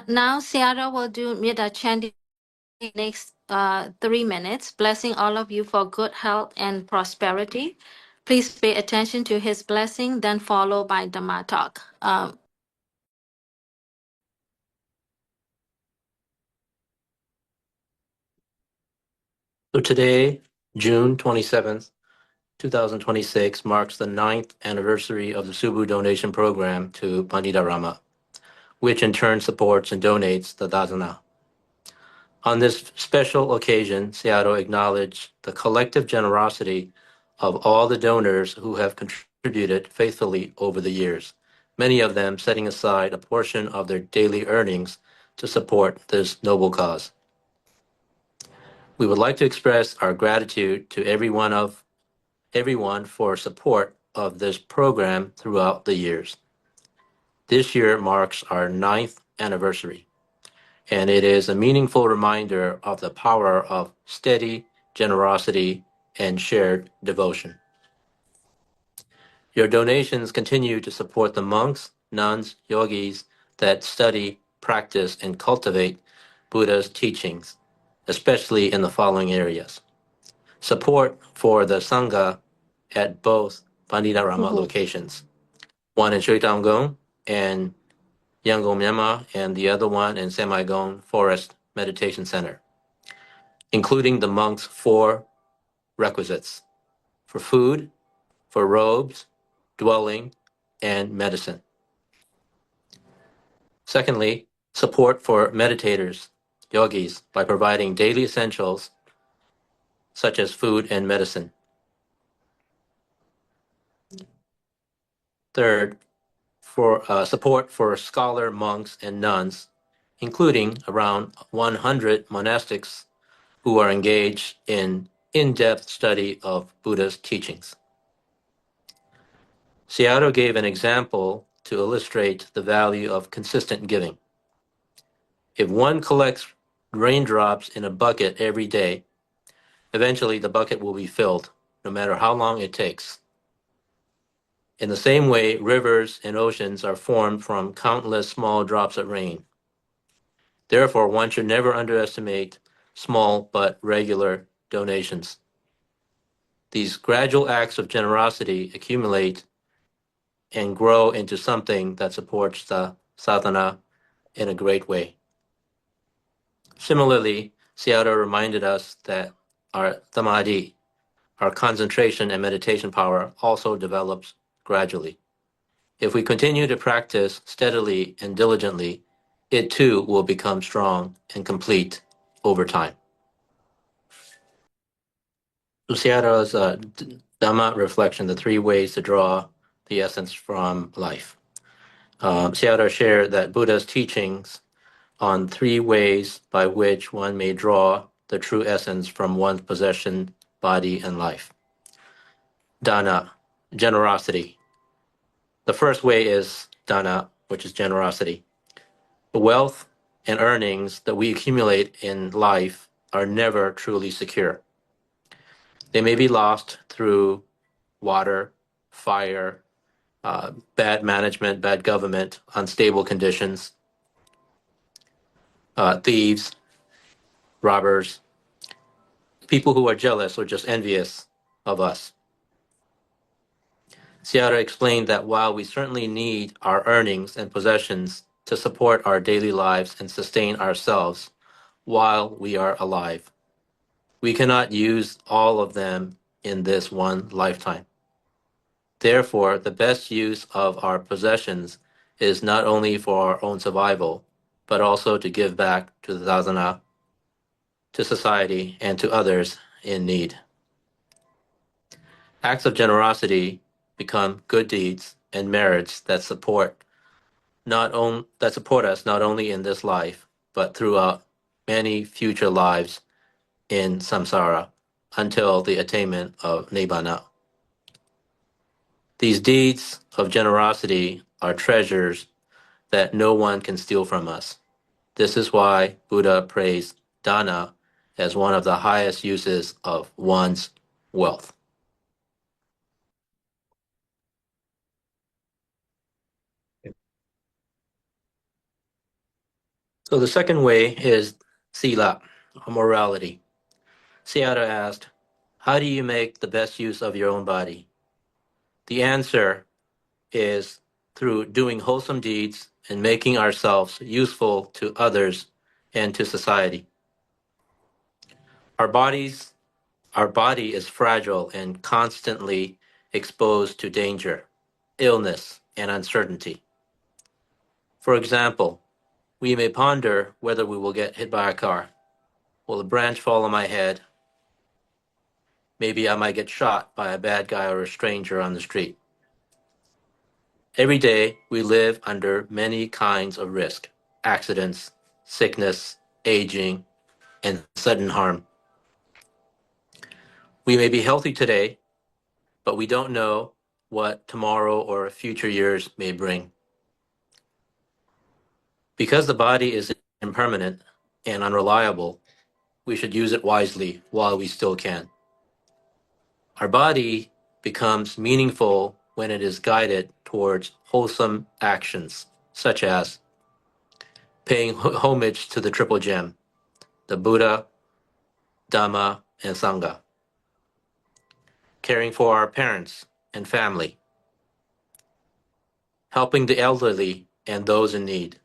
Now, Seattle will do Mida chanting next 3 minutes, blessing all of you for good health and prosperity. Please pay attention to his blessing, then followed by Dhamma talk. So today, June 27th, 2026, marks the 9th anniversary of the Subu donation program to Pandita Rama, which in turn supports and donates the Dadana. On this special occasion, Seattle acknowledged the collective generosity of all the donors who have contributed faithfully over the years, many of them setting aside a portion of their daily earnings to support this noble cause. We would like to express our gratitude to everyone for support of this program throughout the years. This year marks our 9th anniversary, and it is a meaningful reminder of the power of steady generosity and shared devotion. Your donations continue to support the monks, nuns, yogis that study, practice, and cultivate Buddha's teachings, especially in the following areas. Support for the Sangha at both Pandita Rama locations, one in Sritamgong and Yangon, Myanmar, and the other one in Semaigong Forest Meditation Center, including the monks' 4 requisites for food, for robes, dwelling, and medicine. Secondly, support for meditators, yogis, by providing daily essentials such as food and medicine. Third, for support for scholar monks and nuns, including around 100 monastics who are engaged in in-depth study of Buddha's teachings. Seattle gave an example to illustrate the value of consistent giving. If one collects raindrops in a bucket every day, eventually the bucket will be filled, no matter how long it takes. In the same way, rivers and oceans are formed from countless small drops of rain. Therefore, one should never underestimate small but regular donations. These gradual acts of generosity accumulate and grow into something that supports the sadhana in a great way. Similarly, Seattle reminded us that our samadhi, our concentration and meditation power, also develops gradually. If we continue to practice steadily and diligently, it too will become strong and complete over time. Seattle's Dhamma reflection, the 3 ways to draw the essence from life. Seattle shared that Buddha's teachings on 3 ways by which one may draw the true essence from one's possession, body, and life. Dana, generosity. The first way is dana, which is generosity. The wealth and earnings that we accumulate in life are never truly secure. They may be lost through water, fire, bad management, bad government, unstable conditions, thieves, robbers, people who are jealous or just envious of us. Seattle explained that while we certainly need our earnings and possessions to support our daily lives and sustain ourselves while we are alive, we cannot use all of them in this one lifetime. Therefore, the best use of our possessions is not only for our own survival, but also to give back to the sadhana, to society, and to others in need. Acts of generosity become good deeds and merits that support us not only in this life, but throughout many future lives in samsara until the attainment of nibbana. These deeds of generosity are treasures that no one can steal from us. This is why Buddha praised dana as one of the highest uses of one's wealth. So the second way is sila, morality. Sayadaw asked, how do you make the best use of your own body? The answer is through doing wholesome deeds and making ourselves useful to others and to society. Our body is fragile and constantly exposed to danger, illness, and uncertainty. For example, we may ponder whether we will get hit by a car. Will a branch fall on my head? Maybe I might get shot by a bad guy or a stranger on the street. Every day, we live under many kinds of risk: accidents, sickness, aging, and sudden harm. We may be healthy today, but we don't know what tomorrow or future years may bring. Because the body is impermanent and unreliable, we should use it wisely while we still can. Our body becomes meaningful when it is guided towards wholesome actions, such as paying homage to the Triple Gem, the Buddha, Dhamma, and Sangha, caring for our parents and family, helping the elderly and those in need,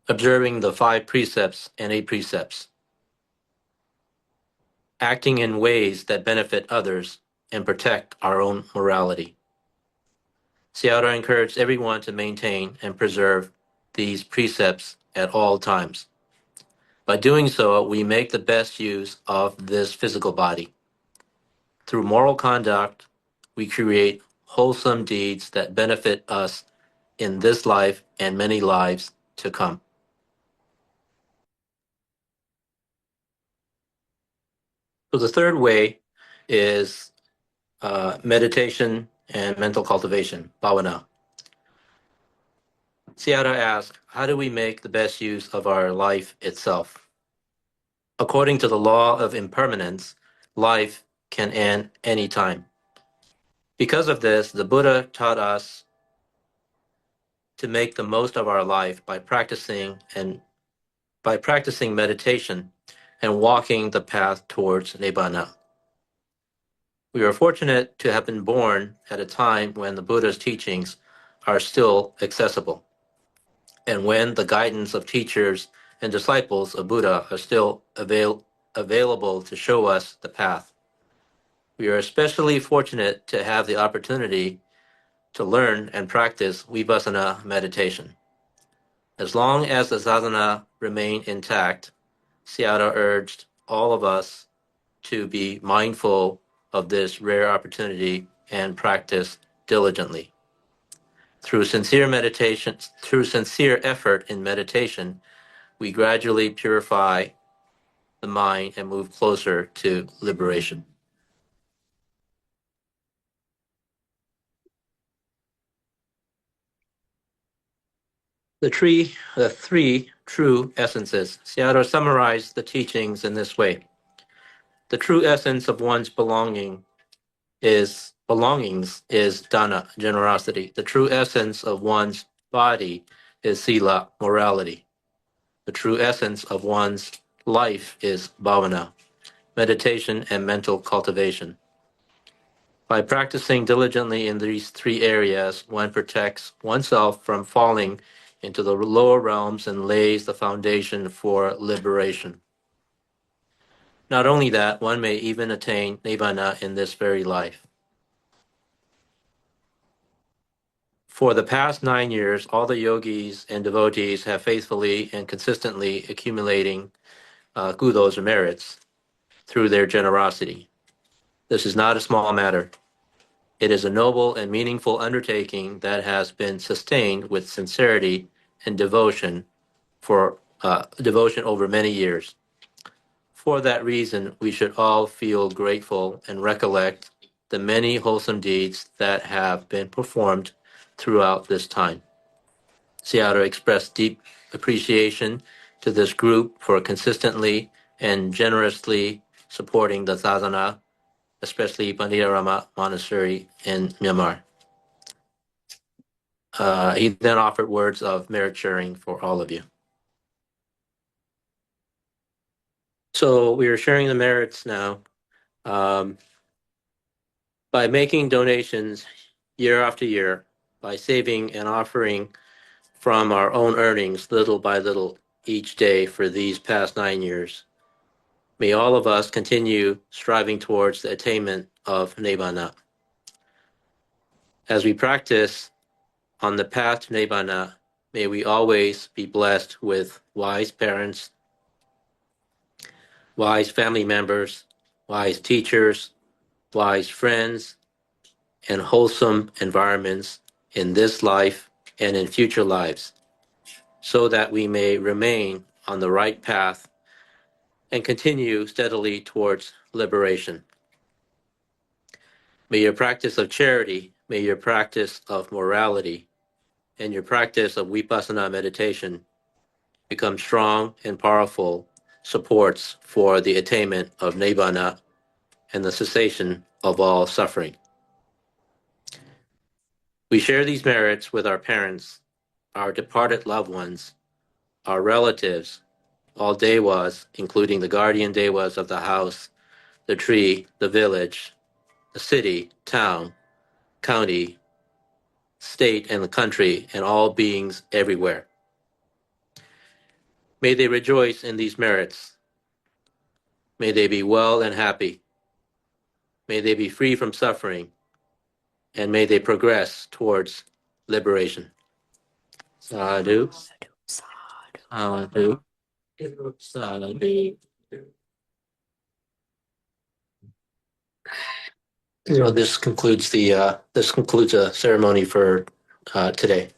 observing the 5 precepts and 8 precepts, acting in ways that benefit others and protect our own morality. Sayadaw encouraged everyone to maintain and preserve these precepts at all times. By doing so, we make the best use of this physical body. Through moral conduct, we create wholesome deeds that benefit us in this life and many lives to come. So the third way is meditation and mental cultivation, bhavana. Sayadaw asked, how do we make the best use of our life itself? According to the law of impermanence, life can end any time. Because of this, the Buddha taught us to make the most of our life by practicing meditation and walking the path towards Nibbana. We are fortunate to have been born at a time when the Buddha's teachings are still accessible, and when the guidance of teachers and disciples of Buddha are still available to show us the path. We are especially fortunate to have the opportunity to learn and practice Vipassana meditation. As long as the sadhana remained intact, Sayadaw urged all of us to be mindful of this rare opportunity and practice diligently. Through sincere effort in meditation, we gradually purify the mind and move closer to liberation. The three true essences. Sayadaw summarized the teachings in this way. The true essence of one's belongings is dana, generosity. The true essence of one's body is sila, morality. The true essence of one's life is bhavana, meditation and mental cultivation. By practicing diligently in these 3 areas, one protects oneself from falling into the lower realms and lays the foundation for liberation. Not only that, one may even attain nibbana in this very life. For the past 9 years, all the yogis and devotees have faithfully and consistently accumulating kudos or merits through their generosity. This is not a small matter. It is a noble and meaningful undertaking that has been sustained with sincerity and devotion over many years. For that reason, we should all feel grateful and recollect the many wholesome deeds that have been performed throughout this time. Sayadaw expressed deep appreciation to this group for consistently and generously supporting the sadhana, especially Panditarama Monastery in Myanmar. He then offered words of merit sharing for all of you. So we are sharing the merits now. By making donations year after year, by saving and offering from our own earnings little by little each day for these past 9 years, may all of us continue striving towards the attainment of Nibbana. As we practice on the path to Nibbana, may we always be blessed with wise parents, wise family members, wise teachers, wise friends, and wholesome environments in this life and in future lives, so that we may remain on the right path and continue steadily towards liberation. May your practice of charity, may your practice of morality, and your practice of vipassana meditation become strong and powerful supports for the attainment of Nibbana and the cessation of all suffering. We share these merits with our parents, our departed loved ones, our relatives, all Dewas, including the guardian Dewas of the house, the tree, the village, the city, town, county, state, and the country, and all beings everywhere. May they rejoice in these merits. May they be well and happy. May they be free from suffering, and may they progress towards liberation. Sadhu. Sadhu. Sadhu. So this concludes the ceremony for today.